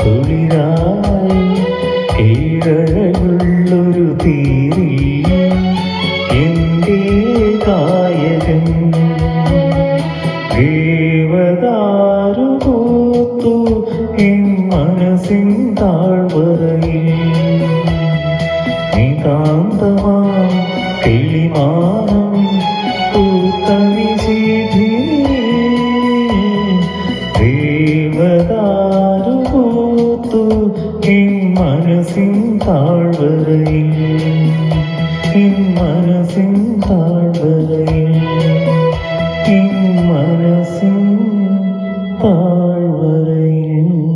കുളിരായി ഏഴകളുള്ളൊരു തീരി എൻ്റെ കായകൻ ദേവദാരു പൂത്തു എൻ മനസ്സിൻ താഴ്വരയിൽ നിതാന്തമാം കിളിമാനം പൂത്ത നിശീഥിനി ദേവദാരു പൂത്തു എൻ മനസ്സിൻ താഴ്വരയിൽ എൻ